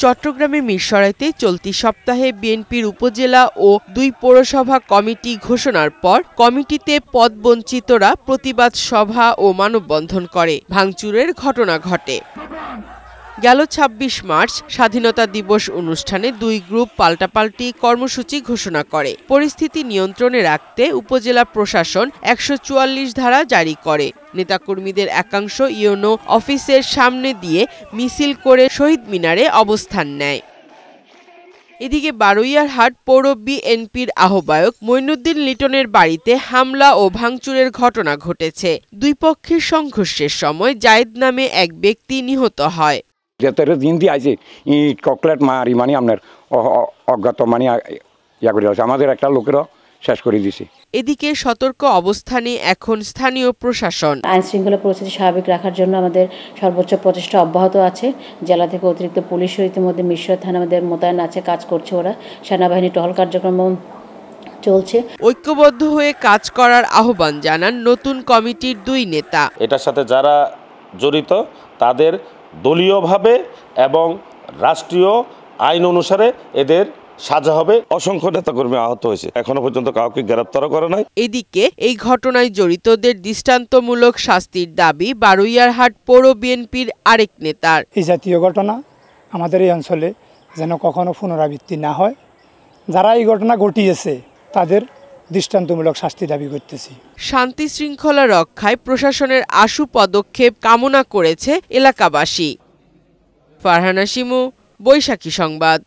চট্টগ্রামের মিরসরাইতে চলতি সপ্তাহে বিএনপির উপজেলা ও ২ পৌরসভা কমিটি ঘোষণার পর কমিটিতে পদবঞ্চিতরা প্রতিবাদ সভা ও মানববন্ধন করে। ভাঙচুরের ঘটনা ঘটে। গেল ২৬ মার্চ স্বাধীনতা দিবস অনুষ্ঠানে ২ গ্রুপ পাল্টাপাল্টি কর্মসূচি ঘোষণা করে। পরিস্থিতি নিয়ন্ত্রণে রাখতে উপজেলা প্রশাসন ১৪৪ ধারা জারি করে। নেতাকর্মীদের একাংশ ইউনো অফিসের সামনে দিয়ে মিছিল করে শহীদ মিনারে অবস্থান নেয়। এদিকে বারুইয়ারহাট পৌর বিএনপির আহ্বায়ক মঈনুদ্দিন লিটনের বাড়িতে হামলা ও ভাঙচুরের ঘটনা ঘটেছে। দুই পক্ষের সংঘর্ষের সময় জায়েদ নামে এক ব্যক্তি নিহত হয়। চকলেট মারি মানে আপনার অজ্ঞাত মানে আমাদের একটা লোকেরও শেষ করে দিছে। এদিকে সতর্ক অবস্থানে এখন স্থানীয় প্রশাসন। আইন শৃঙ্খলা পরিস্থিতি স্বাভাবিক রাখার জন্য আমাদের সর্বোচ্চ প্রচেষ্টা অব্যাহত আছে। জেলা থেকে অতিরিক্ত পুলিশও ইতিমধ্যে মিরসরাই থানা আমাদের মোতায়েন আছে, কাজ করছে ওরা। সেনাবাহিনী টহল কার্যক্রম চলছে। ঐক্যবদ্ধ হয়ে কাজ করার আহ্বান জানান নতুন কমিটির ২ নেতা। এটার সাথে যারা জড়িত তাদের দলীয়ভাবে এবং রাষ্ট্রীয় আইন অনুসারে এদের সাজা হবে। অসংখ্য নেতাকর্মী আহত হয়েছে, এখনো পর্যন্ত কাউকে গ্রেপ্তার করা নাই। এদিকে এই ঘটনায় জড়িতদের দৃষ্টান্তমূলক শাস্তির দাবি বারুইয়ারহাট পৌর বিএনপির আরেক নেতার। এই জাতীয় ঘটনা আমাদের এই অঞ্চলে যেন কখনো পুনরাবৃত্তি না হয়। যারা এই ঘটনা ঘটিয়েছে তাদের দৃষ্টান্তমূলক শাস্তি দাবি করতেছি। শান্তি শৃঙ্খলা রক্ষায় প্রশাসনের আশু পদক্ষেপ কামনা করেছে এলাকাবাসী। ফারহানা শিমু, বৈশাখী সংবাদ।